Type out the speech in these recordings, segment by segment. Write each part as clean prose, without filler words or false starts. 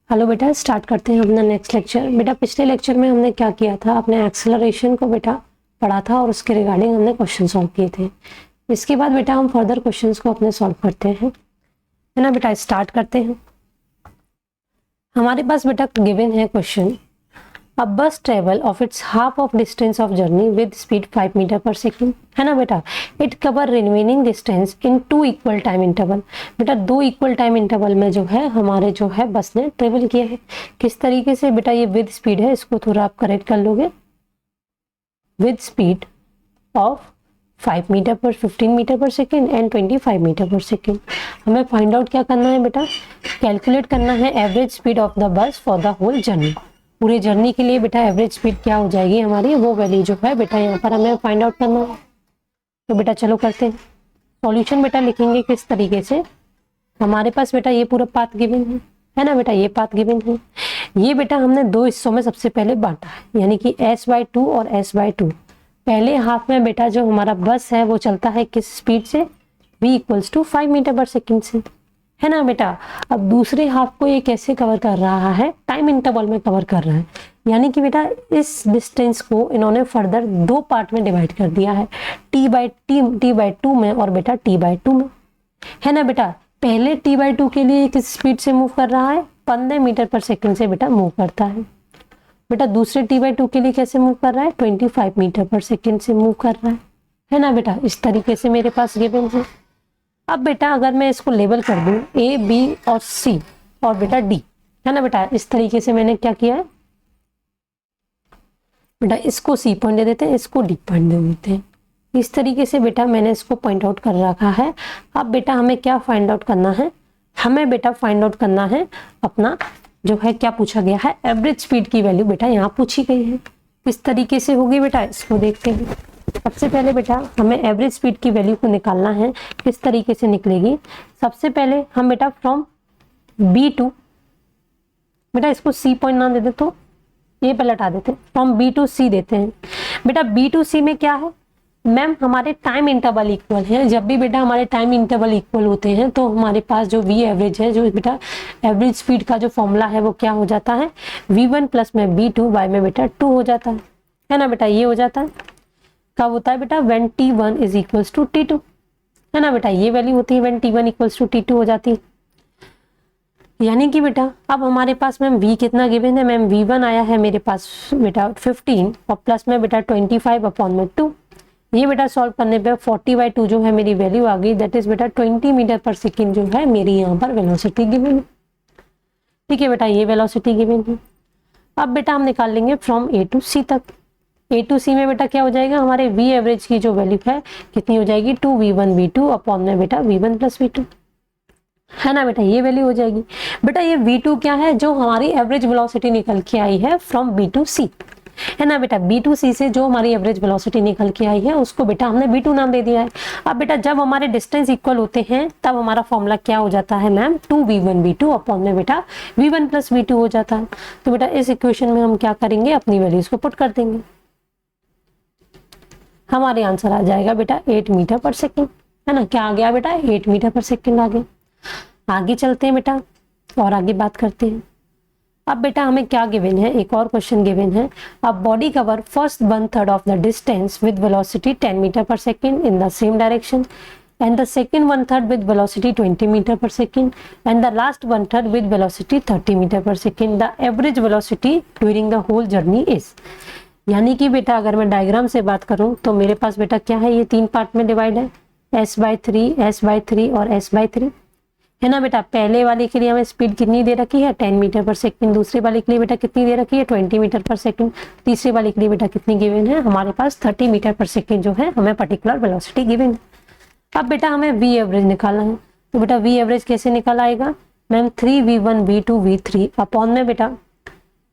Hello बेटा, start करते हैं अपना नेक्स्ट लेक्चर। बेटा पिछले लेक्चर में हमने क्या किया था, अपने एक्सेलरेशन को बेटा पढ़ा था और उसके रिगार्डिंग हमने क्वेश्चन सॉल्व किए थे। इसके बाद बेटा हम फर्दर क्वेश्चंस को अपने सॉल्व करते हैं, है ना बेटा। स्टार्ट करते हैं। हमारे पास बेटा गिवन है question, a bus travel of its half of distance of journey with speed 5 metre per second, है ना बेटा। It cover remaining distance in 2 equal time interval. बेटा 2 इक्वल टाइम इंटरवल में जो है हमारे जो है बस ने ट्रेवल किया है। किस तरीके से बेटा, ये विद स्पीड है, इसको थोड़ा आप करेक्ट कर लोगे। विद स्पीड ऑफ 5 मीटर पर 15 metre per second and 25 metre per second. हमें फाइंड आउट क्या करना है बेटा, कैलकुलेट करना है average speed of the bus for the whole journey. पूरे जर्नी के लिए बेटा एवरेज स्पीड क्या हो जाएगी हमारी, वो वैल्यू जो है बेटा यहाँ पर हमें फाइंड आउट करना है। तो बेटा चलो करते हैं। सॉल्यूशन बेटा लिखेंगे किस तरीके से। हमारे पास बेटा ये पूरा पाथ गिवन है ना बेटा, ये पाथ गिवन है। ये बेटा हमने 2 हिस्सों में सबसे पहले बांटा है, यानी कि s/2 और s/2। पहले हाफ में बेटा जो हमारा बस है वो चलता है किस स्पीड से, v = 5 मीटर पर सेकेंड से, है ना बेटा। अब दूसरे हाफ को ये कैसे कवर कर रहा है, टाइम इंटरवल में कवर कर रहा है, यानी कि बेटा इस डिस्टेंस को इन्होंने फर्दर 2 पार्ट में डिवाइड कर दिया है, t/2 में और बेटा t/2 में, है ना बेटा। पहले t/2 के लिए किस स्पीड से मूव कर रहा है, 15 मीटर पर सेकेंड से बेटा मूव करता है। बेटा दूसरे t/2 के लिए कैसे मूव कर रहा है, 25 मीटर पर सेकेंड से मूव कर रहा है ना बेटा। इस तरीके से मेरे पास गिवन है। अब बेटा अगर मैं इसको लेबल कर दूं A, B और C और बेटा D, है ना बेटा। इस तरीके से मैंने क्या किया है बेटा, इसको C पॉइंट दे देते हैं, इसको D पॉइंट दे देते हैं। इस तरीके से बेटा मैंने इसको पॉइंट आउट कर रखा है। अब बेटा हमें क्या फाइंड आउट करना है, हमें बेटा फाइंड आउट करना है अपना जो है, क्या पूछा गया है, एवरेज स्पीड की वैल्यू बेटा यहाँ पूछी गई है। किस तरीके से होगी बेटा, इसको देखते हैं। सबसे पहले बेटा हमें एवरेज स्पीड की वैल्यू को निकालना है। किस तरीके से निकलेगी, सबसे पहले हम बेटा फ्रॉम B2, बेटा इसको C पॉइंट ना दे दे तो ये पलटा देते हैं, फ्रॉम B to C देते हैं। बेटा B to C में क्या है मैम, हमारे टाइम इंटरवल इक्वल है। जब भी बेटा हमारे टाइम इंटरवल इक्वल होते हैं तो हमारे पास जो V एवरेज है, जो बेटा एवरेज स्पीड का जो फॉर्मूला है वो क्या हो जाता है, V1 प्लस में B2 y में बेटा 2 हो जाता है ना बेटा। ये हो जाता है कब होता है बेटा, when T1 = T2, है ना बेटा। ये वैल्यू होती है when T1 = T2 हो जाती है। यानी कि बेटा अब हमारे पास मैम V कितना गिवन है, मैम V1 आया है मेरे पास बेटा 15 और प्लस में बेटा 25/2। ये बेटा सॉल्व करने पे 40/2 जो है मेरी वैल्यू आ गई, दैट इज बेटा 20 मीटर पर सेकेंड जो है मेरी यहाँ पर वेलोसिटी गिवन है। ठीक है बेटा, ये वेलोसिटी गिवन है। अब बेटा हम निकाल लेंगे फ्रॉम A to C तक। A to C में बेटा क्या हो जाएगा, हमारे V एवरेज की जो वैल्यू है कितनी हो जाएगी, 2V1V2 अपॉन में बेटा V1 प्लस V2, है ना बेटा। ये वैल्यू हो जाएगी। बेटा ये V2 क्या है, जो हमारी एवरेज वेलोसिटी निकल के आई है फ्रॉम B to C, है ना बेटा। B to C से जो हमारी एवरेज वेलोसिटी निकल के आई है उसको बेटा हमने V2 नाम दे दिया है। अब बेटा जब हमारे डिस्टेंस इक्वल होते हैं तब हमारा फॉर्मूला क्या हो जाता है मैम, 2V1V2 अपॉन में बेटा V1 प्लस V2 हो जाता है। तो बेटा इस इक्वेशन में हम क्या करेंगे, अपनी वैल्यूज को पुट कर देंगे। हमारे आंसर आ जाएगा बेटा 8 मीटर पर सेकेंड, है ना। क्या आ गया बेटा, 8 मीटर पर सेकेंड आ गया। आगे चलते हैं बेटा और आगे बात करते हैं। अब बेटा हमें क्या गिवन है, एक और क्वेश्चन गिवन है, अब body cover first 1/3 of the distance with velocity 10 metre per second in the same direction and the second 1/3 with velocity 20 meter per second and the last 1/3 with velocity 30 meter per second. The average velocity during the whole journey is, यानी कि बेटा अगर मैं diagram से बात करूं तो मेरे पास बेटा क्या है, ये 3 पार्ट में डिवाइड है, S/3, S/3 और S/3, है ना बेटा। पहले वाले के लिए हमें स्पीड कितनी दे रखी है, 10 मीटर पर सेकंड। दूसरे वाले के लिए बेटा कितनी दे रखी है, 20 मीटर पर सेकंड। तीसरे वाले के लिए बेटा कितनी गिवन है, हमारे पास 30 मीटर पर सेकंड जो है हमें पर्टिकुलर वेलोसिटी गिवन है। अब बेटा हमें V एवरेज निकालना है। तो बेटा V एवरेज कैसे निकल आएगा मैम, 3V1V2V3 अपॉन में बेटा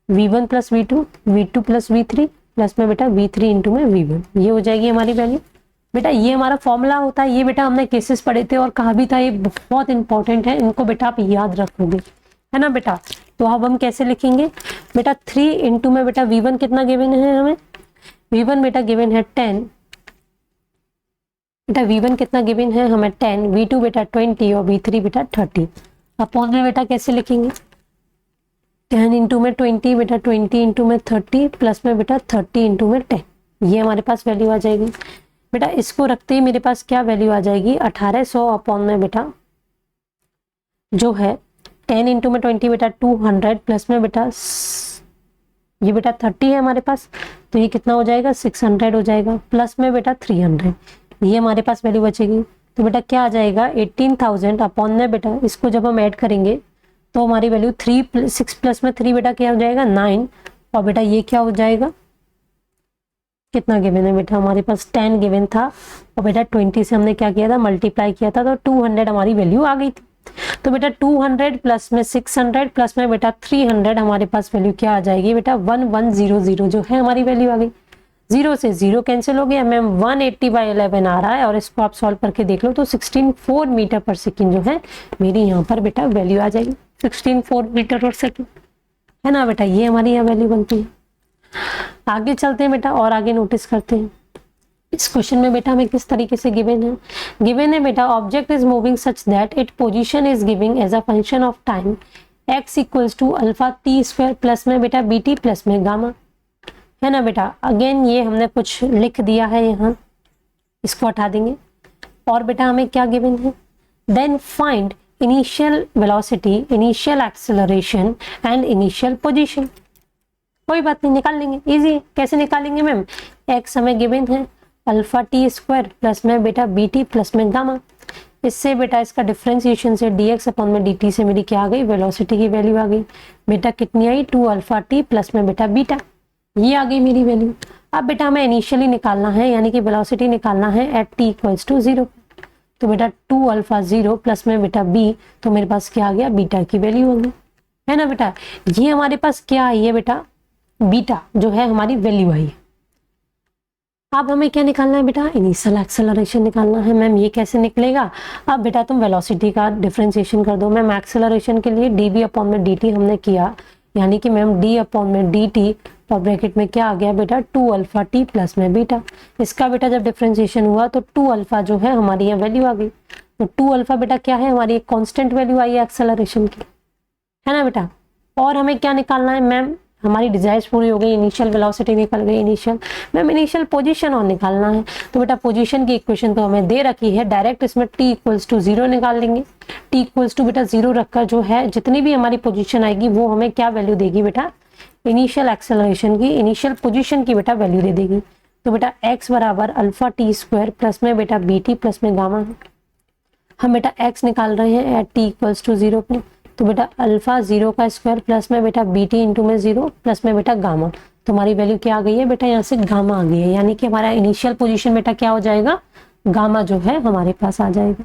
V1 plus V2 V2 plus V3 plus में बेटा V3 इंटू में V1, ये हो जाएगी हमारी वैल्यू। बेटा ये हमारा फॉर्मूला होता है। ये बेटा हमने केसेस पढ़े थे और कहा भी था ये बहुत इंपॉर्टेंट है, इनको बेटा आप याद रखोगे, है ना बेटा। तो अब हम कैसे लिखेंगे बेटा, 3 इंटू में बेटा V1 कितना गिवन है हमें, V1 बेटा गिवन है 10, बेटा V1 कितना गिवन है हमें 10, V2 बेटा 20 और V3 बेटा 30 अपॉन में बेटा कैसे लिखेंगे, 10 इंटू में 20 बेटा, 20 इंटू में 30 प्लस में बेटा 30 इंटू में 10, ये हमारे पास वैल्यू आ जाएगी बेटा। इसको रखते ही मेरे पास क्या वैल्यू आ जाएगी, 1800 अपॉन में बेटा जो है 10 इंटू में 20 बेटा 200 प्लस में बेटा ये बेटा 30 है हमारे पास, तो ये कितना हो जाएगा 600 हो जाएगा, प्लस में बेटा 300, ये हमारे पास वैल्यू बचेगी। तो बेटा क्या आ जाएगा 18,000 अपॉन में बेटा, इसको जब हम ऐड करेंगे तो हमारी वैल्यू 6 प्लस में 3 बेटा क्या हो जाएगा 9, और बेटा ये क्या हो जाएगा, कितना गिवन है बेटा हमारे पास 10 गिवन था, और बेटा 20 से हमने क्या किया था मल्टीप्लाई किया था, तो 200 हमारी वैल्यू आ गई थी। तो बेटा 200 प्लस में 600 प्लस में बेटा 300 हमारे पास वैल्यू क्या आ जाएगी बेटा 1100 जो है हमारी वैल्यू आ गई। 0 से 0 कैंसिल हो गया मैम, 180/11 आ रहा है, और इसको आप सॉल्व करके देख लो तो 16.4 मीटर पर सेकेंड जो है मेरी यहाँ पर बेटा वैल्यू आ जाएगी, 16.4 मीटर पर सेकेंड है ना बेटा, ये हमारी यहाँ वैल्यू बनती है। आगे चलते हैं बेटा और आगे नोटिस करते हैं इस क्वेश्चन में बेटा हमें किस तरीके से गिवन है बेटा object is moving such that it position is giving as a function of time x equals to alpha t square plus में बेटा बी टी प्लस में गामा, है ना बेटा। अगेन ये हमने कुछ लिख दिया है यहाँ, इसको हटा देंगे, और बेटा हमें क्या गिवन है, then find initial velocity, initial acceleration and initial position. कोई बात नहीं, निकाल लेंगे, इजी है। कैसे निकालेंगे मैम, x हमें गिवन है अल्फा टी स्क्वायर प्लस में बेटा बी टी प्लस में गामा, इससे बेटा इसका डिफरेंशिएशन से dx अपॉन में dt से मेरी क्या आ गई वेलोसिटी की वैल्यू आ गई बेटा, कितनी आई 2 अल्फा टी प्लस में बेटा बीटा, ये आ गई मेरी वैल्यू। अब बेटा हमें इनिशियली निकालना है, यानी कि वेलोसिटी निकालना है एट t इक्वल्स टू 0, तो बेटा 2 अल्फा 0 प्लस में बेटा b, तो मेरे पास क्या आ गया बीटा की वैल्यू होगी, है ना बेटा। ये हमारे पास क्या आई है बेटा, बीटा जो है हमारी वैल्यू आई है। अब हमें क्या निकालना है बेटा, इनिशियल एक्सेलरेशन निकालना है। मैम ये कैसे निकलेगा, अब बेटा तुम वेलोसिटी का डिफरेंशिएशन कर दो। मैम एक्सेलरेशन के लिए डी बी अपॉन में डी टी हमने किया, यानी कि मैम डी अपॉन में डी टी और ब्रैकेट में क्या आ गया बेटा 2 अल्फा टी प्लस में बीटा, इसका बेटा जब डिफरेंशिएशन हुआ तो 2 अल्फा जो है हमारी यहाँ वैल्यू आ गई, तो 2 अल्फा बेटा क्या है हमारी एक कॉन्स्टेंट वैल्यू आई है एक्सेलरेशन की, है ना बेटा। और हमें क्या निकालना है मैम, हमारी डिजायर्स पूरी हो गई, इनिशियल वेलोसिटी निकल गई, इनिशियल मैम इनिशियल पोजीशन और निकालना है। तो बेटा पोजीशन की इक्वेशन तो हमें दे रखी है, डायरेक्ट इसमें t इक्वल्स टू 0 निकाल लेंगे। t इक्वल्स टू बेटा 0 रखकर जो है जितनी भी हमारी पोजीशन आएगी वो हमें क्या वैल्यू देगी बेटा, इनिशियल एक्सेलरेशन की, इनिशियल पोजीशन की बेटा वैल्यू दे देगी। तो बेटा x बराबर अल्फा टी स्क्वायर प्लस में बेटा बी टी प्लस में गामा, हम बेटा x निकाल रहे हैं एट t इक्वल्स टू 0 पे, तो बेटा अल्फा 0 का स्क्वायर प्लस में बेटा बी टी इंटू में 0 प्लस में बेटा गामा, तो हमारी वैल्यू क्या आ गई है बेटा, यहाँ से गामा आ गई है, यानी कि हमारा इनिशियल पोजीशन बेटा क्या हो जाएगा, गामा जो है हमारे पास आ जाएगा।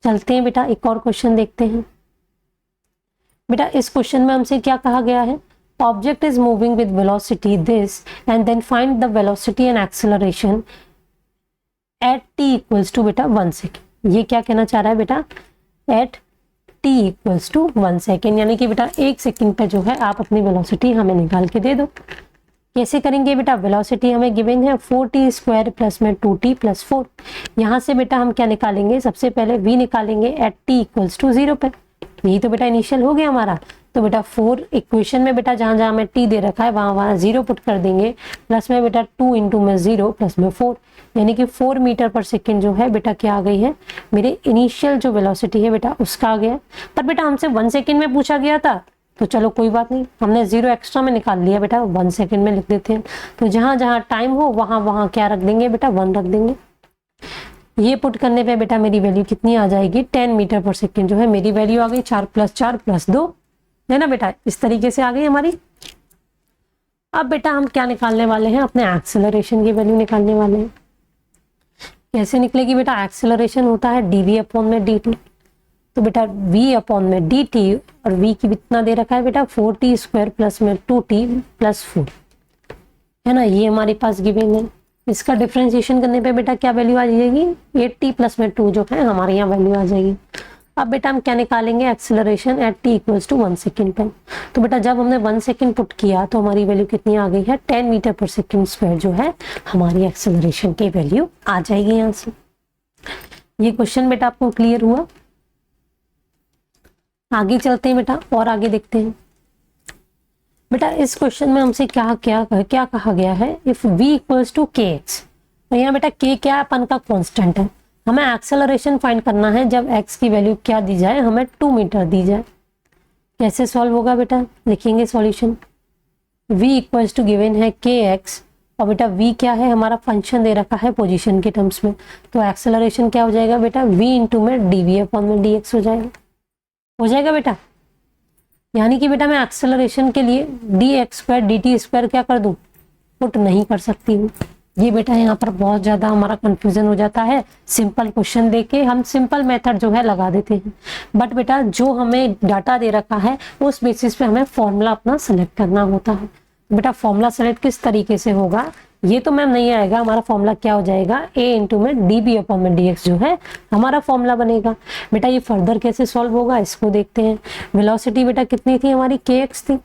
चलते हैं बेटा एक और क्वेश्चन देखते हैं। बेटा इस क्वेश्चन में हमसे क्या कहा गया है, object is moving with velocity this and then find the velocity and acceleration at t equals to बेटा 1 सेकेंड। ये क्या कहना चाह रहा है बेटा, at t equals to 1 second, यानी कि बेटा 1 सेकेंड पे जो है आप अपनी वेलोसिटी हमें निकाल के दे दो। कैसे करेंगे बेटा, वेलोसिटी हमें गिवन है 4t स्क्वायर प्लस में 2t प्लस 4, यहाँ से बेटा हम क्या निकालेंगे, सबसे पहले v निकालेंगे एट t इक्वल्स टू 0 पे, यही तो बेटा इनिशियल हो गया हमारा। तो बेटा 4 इक्वेशन में बेटा जहाँ जहाँ हमें t दे रखा है वहाँ 0 पुट कर देंगे, प्लस में बेटा 2 इंटू में 0 प्लस में 4, यानी कि 4 मीटर पर सेकेंड जो है बेटा क्या आ गई है, मेरे इनिशियल जो वेलोसिटी है बेटा उसका आ गया। पर बेटा हमसे 1 सेकेंड में पूछा गया था, तो चलो कोई बात नहीं, हमने 0 एक्स्ट्रा में निकाल लिया बेटा, 1 सेकेंड में लिख देते हैं। तो जहाँ जहाँ टाइम हो वहाँ वहाँ क्या रख देंगे बेटा, 1 रख देंगे। ये पुट करने पे बेटा मेरी वैल्यू कितनी आ जाएगी, 10 मीटर पर सेकेंड जो है मेरी वैल्यू आ गई, 4 प्लस 4 प्लस 2, है ना बेटा, इस तरीके से आ गई हमारी। अब बेटा हम क्या निकालने वाले हैं, अपने एक्सेलरेशन की वैल्यू निकालने वाले हैं। कैसे निकलेगी बेटा, एक्सेलरेशन होता है dv अपॉन में dt, तो बेटा v अपॉन में dt, और v की कितना दे रखा है बेटा 4t स्क्वायर प्लस में 2t प्लस 4, है ना, ये हमारे पास गिवन है। इसका डिफरेंशिएशन करने पे बेटा क्या वैल्यू आ जाएगी, 8t प्लस में 2 जो है हमारे यहाँ वैल्यू आ जाएगी। अब बेटा हम क्या निकालेंगे, acceleration at t equals to 1 second पे, तो बेटा जब हमने 1 सेकेंड पुट किया तो हमारी वैल्यू कितनी आ गई है, 10 मीटर पर सेकेंड स्क्वायर जो है हमारी एक्सेलरेशन की वैल्यू आ जाएगी यहाँ से। ये क्वेश्चन बेटा आपको क्लियर हुआ। आगे चलते हैं बेटा और आगे देखते हैं। बेटा इस क्वेश्चन में हमसे क्या क्या क्या कहा गया है, इफ v इक्वल्स टू के एक्स, तो यहाँ बेटा k क्या है, अपन का कांस्टेंट है, हमें एक्सेलरेशन फाइंड करना है जब x की वैल्यू क्या दी जाए, हमें 2 मीटर दी जाए। कैसे सॉल्व होगा बेटा, लिखेंगे solution. v equals to given है के एक्स, और बेटा v क्या है, हमारा फंक्शन दे रखा है पोजीशन के टर्म्स में, तो एक्सेलरेशन क्या हो जाएगा बेटा, v इंटू में dv अपॉन में dx हो जाएगा बेटा। यानी कि बेटा मैं एक्सेलरेशन के लिए dx स्क्वायर dt स्क्वायर क्या कर दूं, पुट नहीं कर सकती हूँ। ये बेटा यहाँ पर बहुत ज़्यादा हमारा कंफ्यूजन हो जाता है, सिंपल क्वेश्चन देके हम सिंपल मेथड जो है लगा देते हैं, बट बेटा जो हमें डाटा दे रखा है उस बेसिस पे हमें फॉर्मूला अपना सेलेक्ट करना होता है। बेटा फॉर्मूला सेलेक्ट किस तरीके से होगा ये तो मैम नहीं आएगा, हमारा फॉर्मूला क्या हो जाएगा, a इंटू में डी बी अपॉन में डी एक्स जो है हमारा फॉर्मूला बनेगा। बेटा ये फर्दर कैसे सॉल्व होगा इसको देखते हैं। वेलोसिटी बेटा कितनी थी हमारी, के एक्स थी,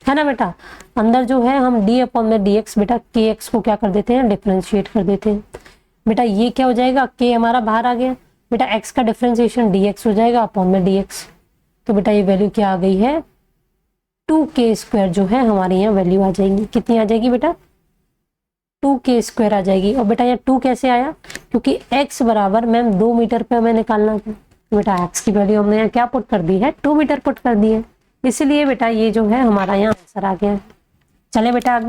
है ना बेटा। अंदर जो है हम d अपॉन में डी एक्स, बेटा के एक्स को क्या कर देते हैं, डिफ्रेंशिएट कर देते हैं। बेटा ये क्या हो जाएगा, k हमारा बाहर आ गया, बेटा x का डिफ्रेंशिएशन dx हो जाएगा अपॉन में dx, तो बेटा ये वैल्यू क्या आ गई है, 2k स्क्वायर जो है हमारे यहाँ वैल्यू आ जाएगी। कितनी आ जाएगी बेटा, 2k स्क्वायर आ जाएगी। और बेटा यहाँ 2 कैसे आया, क्योंकि x बराबर मैम 2 मीटर पे हमें निकालना था, बेटा x की वैल्यू हमने यहाँ क्या पुट कर दी है, 2 मीटर पुट कर दी है, इसलिए बेटा ये जो है हमारा यहाँ आंसर आ गया है। चले बेटा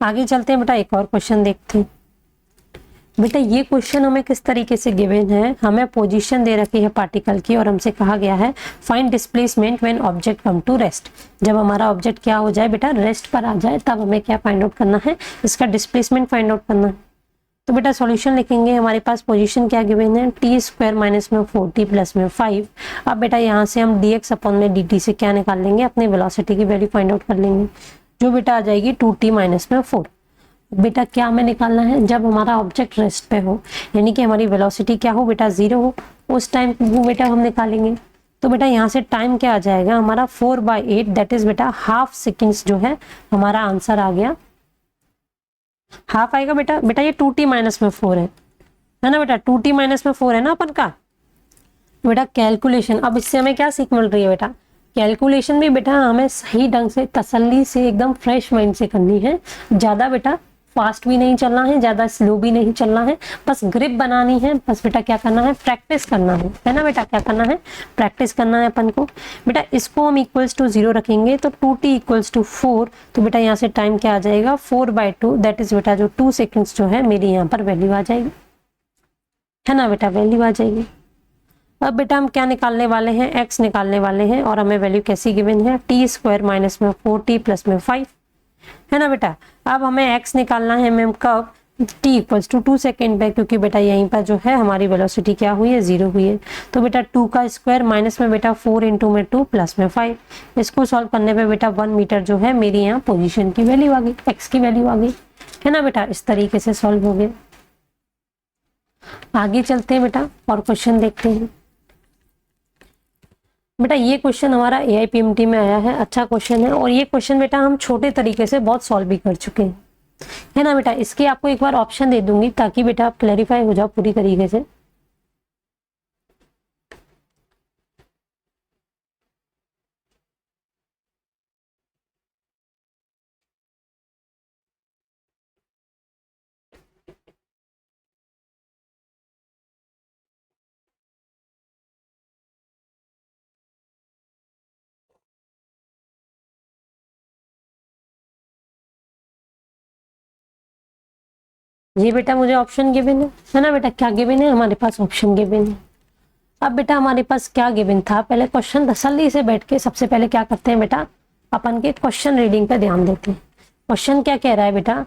आगे चलते हैं, बेटा एक और क्वेश्चन देखते हैं। बेटा ये क्वेश्चन हमें किस तरीके से गिवन है, हमें पोजीशन दे रखी है पार्टिकल की और हमसे कहा गया है find displacement when object come to rest. जब हमारा ऑब्जेक्ट क्या हो जाए बेटा, रेस्ट पर आ जाए, तब हमें क्या फाइंड आउट करना है, इसका डिस्प्लेसमेंट फाइंड आउट करना है। तो बेटा सॉल्यूशन लिखेंगे, हमारे पास पोजीशन क्या गिवन है, टी स्क्वायर माइनस में 4t प्लस में 5। अब बेटा यहाँ से हम dx अपॉन में dt से क्या निकाल लेंगे, अपने वेलोसिटी की वैल्यू फाइंड आउट कर लेंगे, जो बेटा आ जाएगी 2t माइनस में 4। बेटा क्या हमें निकालना है, जब हमारा ऑब्जेक्ट रेस्ट पे हो, यानी कि हमारी वेलोसिटी क्या हो बेटा, 0 हो, उस टाइम वो बेटा हम निकालेंगे। तो बेटा यहाँ से टाइम क्या आ जाएगा हमारा 4/8, दैट इज बेटा हाफ सेकेंड्स जो है हमारा आंसर आ गया, हाफ आएगा बेटा। बेटा ये 2t माइनस में 4 है ना बेटा, 2t माइनस में 4 है ना अपन का। बेटा कैलकुलेशन, अब इससे हमें क्या सीख मिल रही है बेटा, कैलकुलेशन भी बेटा हमें सही ढंग से तसल्ली से एकदम फ्रेश माइंड से करनी है, ज़्यादा बेटा फास्ट भी नहीं चलना है, ज़्यादा स्लो भी नहीं चलना है, बस ग्रिप बनानी है, बस बेटा क्या करना है, प्रैक्टिस करना है ना बेटा, क्या करना है, प्रैक्टिस करना है अपन को। बेटा इसको हम इक्वल्स टू 0 रखेंगे तो 2t इक्वल्स टू 4, तो बेटा यहाँ से टाइम क्या आ जाएगा 4/2, दैट इज बेटा जो 2 सेकेंड्स जो है मेरी यहाँ पर वैल्यू आ जाएगी, है ना बेटा, वैल्यू आ जाएगी। अब बेटा हम क्या निकालने वाले हैं, x निकालने वाले हैं, और हमें वैल्यू कैसी गिवन है, टी स्क्वायर माइनस में 4t प्लस में 5, है ना बेटा। अब हमें x निकालना है मैम कब, t इक्वल्स टू 2 सेकेंड पे, क्योंकि बेटा यहीं पर जो है हमारी वेलोसिटी क्या हुई है, 0 हुई है। तो बेटा 2 का स्क्वायर माइनस में बेटा 4 इंटू में 2 प्लस में 5, इसको सॉल्व करने पे बेटा 1 मीटर जो है मेरी यहाँ पोजीशन की वैल्यू आ गई, x की वैल्यू आ गई, है ना बेटा। इस तरीके से सॉल्व हो गया। आगे चलते हैं बेटा और क्वेश्चन देखते हैं। बेटा ये क्वेश्चन हमारा AIPMT में आया है, अच्छा क्वेश्चन है, और ये क्वेश्चन बेटा हम छोटे तरीके से बहुत सॉल्व भी कर चुके हैं, है ना बेटा। इसके आपको एक बार ऑप्शन दे दूंगी ताकि बेटा आप क्लैरिफाई हो जाओ पूरी तरीके से। ये बेटा मुझे ऑप्शन गिवन है ना बेटा, क्या गिवन है हमारे पास, ऑप्शन गिवन है। अब बेटा हमारे पास क्या गिवन था, पहले क्वेश्चन तसल्ली से बैठ के सबसे पहले क्या करते हैं बेटा, अपन के क्वेश्चन रीडिंग पे ध्यान देते हैं। क्वेश्चन क्या कह रहा है बेटा,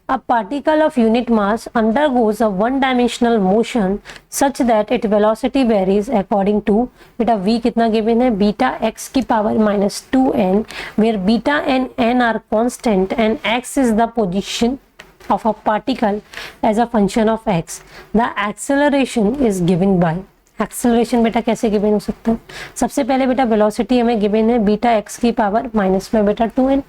a particle of unit mass undergoes a one dimensional motion such that it velocity varies according to, बेटा v कितना गिवन है, बीटा x की power -2n, where beta and n are constant and x is the position of a particle as a function of x. The acceleration is given by, acceleration बेटा कैसे given हो सकता है, सबसे पहले बेटा वेलोसिटी हमें गिवन है बीटा x की पावर माइनस में बेटा 2n,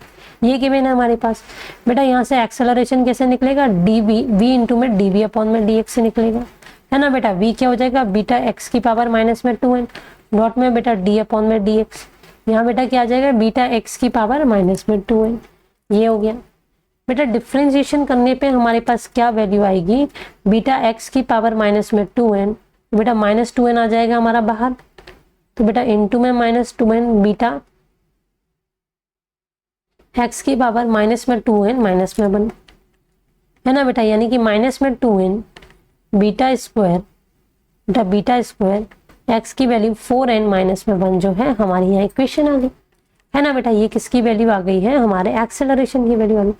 ये गिवन है हमारे पास। बेटा यहाँ से एक्सेलरेशन कैसे निकलेगा, dv v इंटू में dv अपॉन में dx से निकलेगा, है ना बेटा। v क्या हो जाएगा, बीटा x की पावर माइनस में 2n, डॉट में बेटा d अपॉन में dx, यहाँ बेटा क्या आ जाएगा, बीटा एक्स की पावर माइनस में 2n, ये हो गया। बेटा डिफ्रेंशिएशन करने पे हमारे पास क्या वैल्यू आएगी, बीटा एक्स की पावर माइनस में 2n, बेटा माइनस 2n आ जाएगा हमारा बाहर, तो बेटा इनटू में माइनस 2n बीटा एक्स की पावर माइनस में 2n माइनस में 1, है ना बेटा, यानी कि माइनस में 2n बीटा स्क्वायर, बेटा बीटा स्क्वायर एक्स की वैल्यू 4n माइनस में 1 जो है हमारी यहाँ इक्वेशन आ गई, है ना बेटा। ये किसकी वैल्यू आ गई है, हमारे एक्सेलरेशन की वैल्यू आ गई।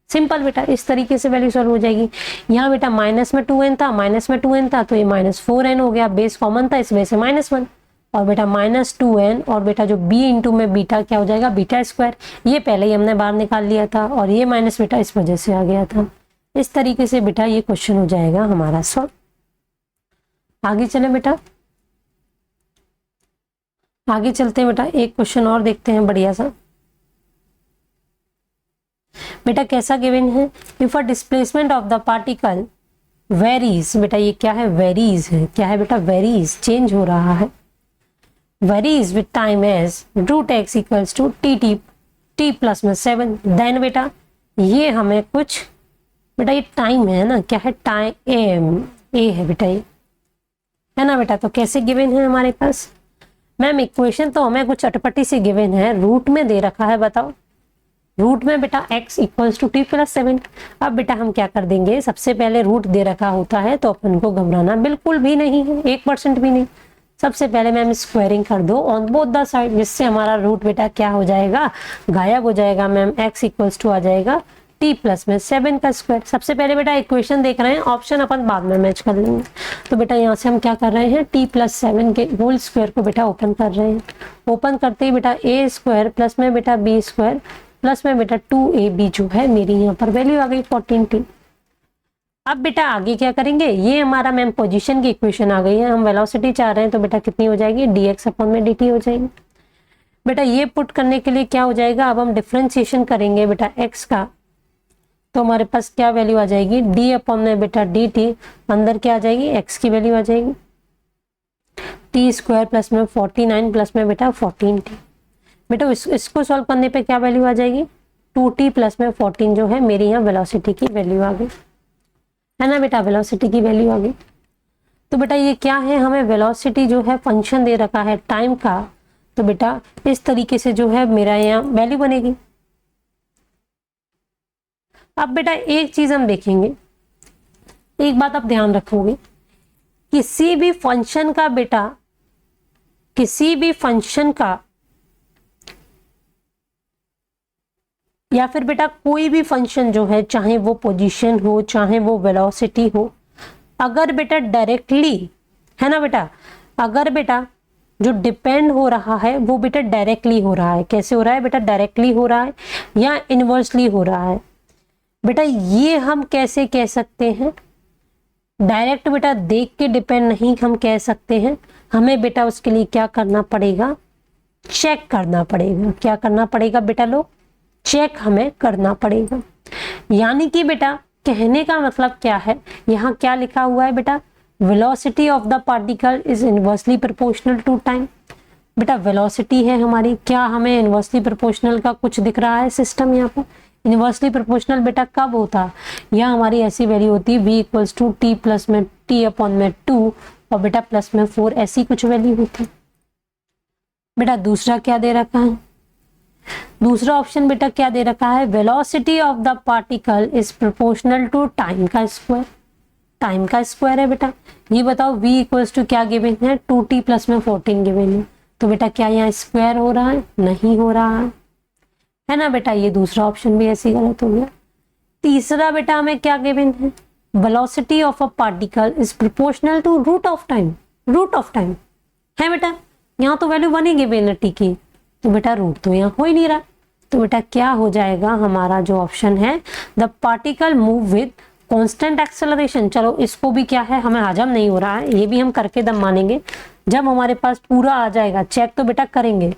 सिंपल बेटा, इस तरीके से वैल्यू सॉल्व हो जाएगी। यहाँ बेटा माइनस में 2n था, माइनस में 2n था तो ये माइनस 4n हो गया, बेस कॉमन था इस वजह से माइनस 1, और बेटा माइनस 2n और बेटा जो b इंटू में बीटा क्या हो जाएगा, बीटा स्क्वायर, ये पहले ही हमने बाहर निकाल लिया था और ये माइनस बेटा इस वजह से आ गया था। इस तरीके से बेटा ये क्वेश्चन हो जाएगा हमारा सॉल्व। आगे चले बेटा, आगे चलते हैं बेटा, एक क्वेश्चन और देखते हैं बढ़िया सा। बेटा कैसा गिवन है, if a displacement of the particle varies, बेटा ये क्या है, वेरीज है, क्या है बेटा, वेरीज, चेंज हो रहा है, varies with time as root x equals to t plus में 7, देन बेटा ये हमें कुछ, बेटा ये टाइम है ना, क्या है, टाइम ए है बेटा ये, है ना बेटा। तो कैसे गिवन है हमारे पास, मैम इक्वेशन तो हमें कुछ अटपटी से गिवन है, रूट में दे रखा है, बताओ रूट में बेटा x equals to t plus 7। अब बेटा हम क्या कर देंगे, सबसे पहले रूट दे रखा होता है तो अपन को घबराना बिल्कुल भी नहीं है, 1% भी नहीं। सबसे पहले मैम स्क्वायरिंग कर दो ऑन बोथ द साइड, जिससे हमारा रूट बेटा क्या हो जाएगा, गायब हो जाएगा। मैम x इक्वल्स टू आ जाएगा t प्लस में 7 का स्क्वायर। सबसे पहले बेटा इक्वेशन देख रहे हैं, ऑप्शन अपन बाद में मैच कर लेंगे। तो बेटा यहाँ से हम क्या कर रहे हैं, t प्लस 7 के होल स्क्वायर को बेटा ओपन कर रहे हैं। ओपन करते ही बेटा a स्क्वायर प्लस में बेटा b स्क्वायर प्लस में बेटा 2ab जो है मेरी यहाँ पर वैल्यू आ गई 14t। अब बेटा आगे क्या करेंगे, ये हमारा मैम पोजीशन की इक्वेशन आ गई है, हम वेलोसिटी चाह रहे हैं तो बेटा कितनी हो जाएगी, dx अपॉन में dt हो जाएगी। बेटा ये पुट करने के लिए क्या हो जाएगा, अब हम डिफ्रेंशिएशन करेंगे बेटा x का, तो हमारे पास क्या वैल्यू आ जाएगी, d अपॉन में बेटा dt, अंदर क्या आ जाएगी, x की वैल्यू आ जाएगी t स्क्वायर प्लस में 49 प्लस में बेटा 14t। बेटा इसको सॉल्व करने पे क्या वैल्यू आ जाएगी, 2t प्लस में 14 जो है मेरी यहाँ वेलोसिटी की वैल्यू आ गई, है ना बेटा, वेलोसिटी की वैल्यू आ गई। तो बेटा ये क्या है, हमें वेलोसिटी जो है फंक्शन दे रखा है टाइम का, तो बेटा इस तरीके से जो है मेरा यहाँ वैल्यू बनेगी। अब बेटा एक चीज हम देखेंगे, एक बात आप ध्यान रखोगे, किसी भी फंक्शन का बेटा, किसी भी फंक्शन का या फिर बेटा कोई भी फंक्शन जो है, चाहे वो पोजीशन हो चाहे वो वेलोसिटी हो, अगर बेटा डायरेक्टली, है ना बेटा, अगर बेटा जो डिपेंड हो रहा है वो बेटा डायरेक्टली हो रहा है, कैसे हो रहा है बेटा, डायरेक्टली हो रहा है या इनवर्सली हो रहा है, बेटा ये हम कैसे कह सकते हैं, डायरेक्ट बेटा देख के डिपेंड नहीं हम कह सकते हैं, हमें बेटा उसके लिए क्या करना पड़ेगा, चेक करना पड़ेगा। क्या करना पड़ेगा बेटा लोग, चेक हमें करना पड़ेगा। यानी कि बेटा कहने का मतलब क्या है, यहाँ क्या लिखा हुआ है बेटा, velocity of the particle is inversely proportional to time. बेटा वेलोसिटी है हमारी, क्या हमें इनवर्सली प्रोपोर्शनल का कुछ दिख रहा है सिस्टम यहाँ पर, इनवर्सली प्रोपोर्शनल बेटा कब होता, यह हमारी ऐसी वैल्यू होती है v equals to t plus में t अपॉन में 2 और बेटा प्लस में 4, ऐसी कुछ वैल्यू होती है। बेटा दूसरा क्या दे रखा है, दूसरा ऑप्शन बेटा क्या दे रखा है, velocity of the particle is proportional to time का स्क्वायर, टाइम का स्क्वायर है बेटा। ये बताओ v इक्वल्स टू क्या गिवन है, 2t प्लस में 14 गिवन है, तो बेटा क्या यहाँ स्क्वायर हो रहा है, नहीं हो रहा है ना बेटा, ये दूसरा ऑप्शन भी ऐसे गलत हो गया। तीसरा बेटा हमें क्या गिवन है, velocity of a particle is proportional to root of time, root of time है बेटा, यहाँ तो वैल्यू 1 ही गिवन है t की, तो बेटा रूट तो यहाँ हो ही नहीं रहा, तो बेटा क्या हो जाएगा हमारा जो ऑप्शन है, the particle move with constant acceleration. चलो इसको भी क्या है, हमें हजम नहीं हो रहा है, ये भी हम करके दम मानेंगे, जब हमारे पास पूरा आ जाएगा चेक तो बेटा करेंगे,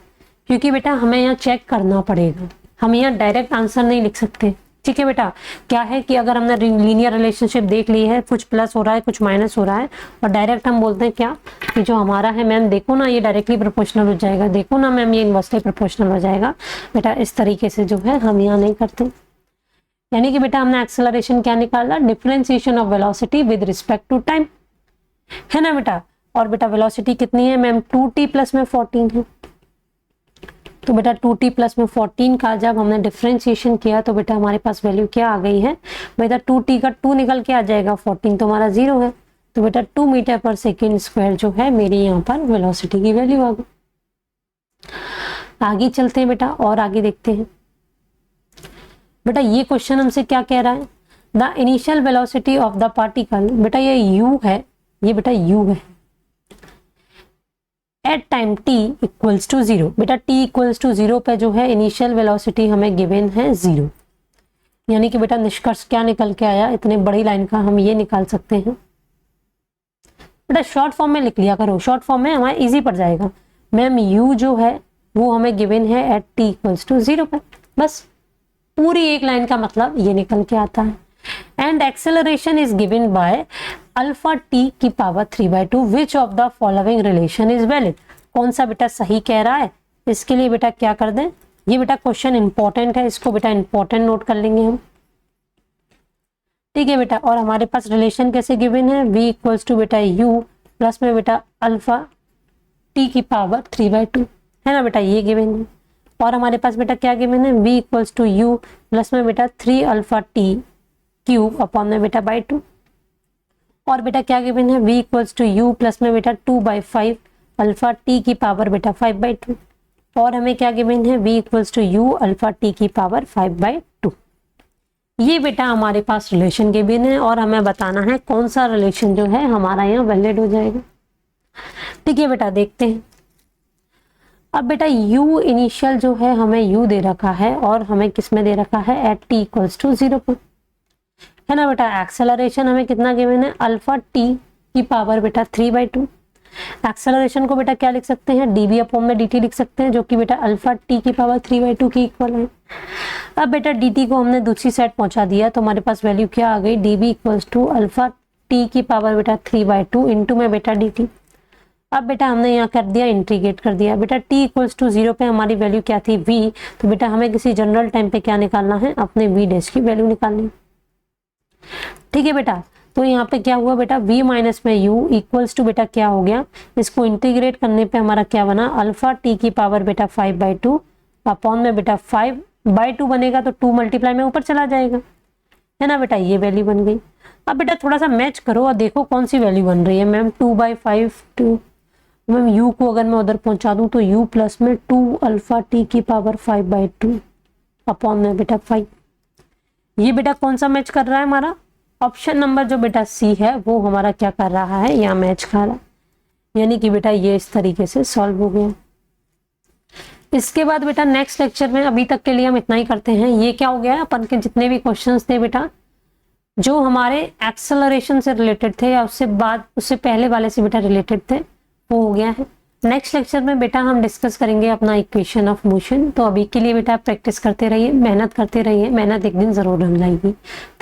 क्योंकि बेटा हमें यहाँ चेक करना पड़ेगा, हम यहाँ डायरेक्ट आंसर नहीं लिख सकते, ठीक है बेटा, क्या है कि अगर हमने लीनियर रिलेशनशिप देख ली है, कुछ प्लस हो रहा है कुछ माइनस हो रहा है, और डायरेक्ट हम बोलते हैं क्या कि जो हमारा है मैम देखो ना ये डायरेक्टली प्रोपोर्शनल हो जाएगा, देखो ना मैम ये इनवर्सली प्रोपोर्शनल हो जाएगा, बेटा इस तरीके से जो है हम यहाँ नहीं करते। यानी कि बेटा हमने एक्सेलरेशन क्या निकाला, differentiation of velocity with respect to time, है ना बेटा। और बेटा वेलोसिटी कितनी है मैम, 2t प्लस में 14 है, तो बेटा 2t प्लस में 14 का जब हमने डिफरेंशिएशन किया तो बेटा हमारे पास वैल्यू क्या आ गई है, बेटा 2t का 2 निकल के आ जाएगा, 14 तो हमारा 0 है, तो बेटा 2 मीटर पर सेकेंड स्क्वायर जो है मेरी यहाँ पर वेलोसिटी की वैल्यू आ गई। आगे चलते हैं बेटा और आगे देखते हैं। बेटा ये क्वेश्चन हमसे क्या कह रहा है, the initial velocity of the particle, बेटा ये u है, ये बेटा u है, at time t equals to 0, बेटा t इक्वल्स टू 0 पे जो है इनिशियल वेलोसिटी हमें गिवन है 0। यानी कि बेटा निष्कर्ष क्या निकल के आया, इतने बड़ी लाइन का हम ये निकाल सकते हैं। बेटा शॉर्ट फॉर्म में लिख लिया करो, शॉर्ट फॉर्म में हमारा इजी पड़ जाएगा। मैम u जो है वो हमें गिवन है एट t इक्वल्स टू 0 पे, बस पूरी एक लाइन का मतलब ये निकल के आता है। And acceleration is given by alpha T की power 3/2, which of the following relation is valid, कौन सा बेटा सही कह रहा है। इसके लिए बेटा क्या कर दें, ये बेटा क्वेश्चन इंपॉर्टेंट है, इसको बेटा इंपॉर्टेंट नोट कर लेंगे हम, ठीक है बेटा। और हमारे पास रिलेशन कैसे गिवन है, v इक्वल्स टू बेटा u प्लस में बेटा अल्फा t की पावर 3/2, है ना बेटा, ये गिवन है। और हमारे पास बेटा क्या गिवन है, v equals to u plus में बेटा 3 अल्फा t क्यूब अपॉन में बेटा बाई 2। और बेटा क्या गिवन है, v equals to u plus में बेटा 2/5 अल्फा t की पावर बेटा 5/2। और हमें क्या गिवन है, v equals to u alpha t की पावर 5/2। ये बेटा हमारे पास रिलेशन गिवन है और हमें बताना है कौन सा रिलेशन जो है हमारा यहाँ वैलिड हो जाएगा। ठीक है बेटा, देखते हैं। अब बेटा u इनिशियल जो है हमें u दे रखा है और हमें किस में दे रखा है, एट t इक्वल्स टू 0 पर, है ना बेटा। एक्सेलरेशन हमें कितना गिवन है, अल्फा t की पावर बेटा 3/2। एक्सेलरेशन को बेटा क्या लिख सकते हैं, dv अपॉन में dt लिख सकते हैं, जो कि बेटा अल्फा t की पावर 3/2 की इक्वल है। अब बेटा dt को हमने दूसरी साइड पहुंचा दिया तो हमारे पास वैल्यू क्या आ गई, dv equals to alpha t की पावर बेटा 3/2 इंटू में बेटा dt। अब बेटा हमने यहाँ कर दिया, इंटीग्रेट कर दिया। बेटा t इक्वल्स टू 0 पे हमारी वैल्यू क्या थी, v, तो बेटा हमें किसी जनरल टाइम पे क्या निकालना है, अपने v डैश की वैल्यू निकालनी। ठीक है बेटा, तो यहाँ पे क्या हुआ बेटा, v माइनस में u इक्वल्स टू बेटा क्या हो गया, इसको इंटीग्रेट करने पे हमारा क्या बना, अल्फा t की पावर बेटा 5/2 अपॉन में बेटा 5/2 बनेगा तो 2 मल्टीप्लाई में ऊपर चला जाएगा, है ना बेटा, ये वैल्यू बन गई। अब बेटा थोड़ा सा मैच करो और देखो कौन सी वैल्यू बन रही है। मैम 2/5 2, मैम u को अगर मैं उधर पहुंचा दूं तो u प्लस में 2 अल्फा t की पावर 5/2 अपॉन में बेटा 5, ये बेटा कौन सा मैच कर रहा है, हमारा ऑप्शन नंबर जो बेटा सी है वो हमारा क्या कर रहा है, या मैच कर रहा है। यानी कि बेटा ये इस तरीके से सॉल्व हो गया। इसके बाद बेटा नेक्स्ट लेक्चर में, अभी तक के लिए हम इतना ही करते हैं। ये क्या हो गया, अपन के जितने भी क्वेश्चंस थे बेटा जो हमारे एक्सेलरेशन से रिलेटेड थे या उससे पहले वाले से बेटा रिलेटेड थे, वो हो गया है। नेक्स्ट लेक्चर में बेटा हम डिस्कस करेंगे अपना इक्वेशन ऑफ मोशन। तो अभी के लिए बेटा प्रैक्टिस करते रहिए, मेहनत करते रहिए, मेहनत एक दिन जरूर रंग लाएगी।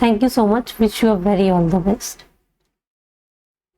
Thank you so much, wish you a very all the best.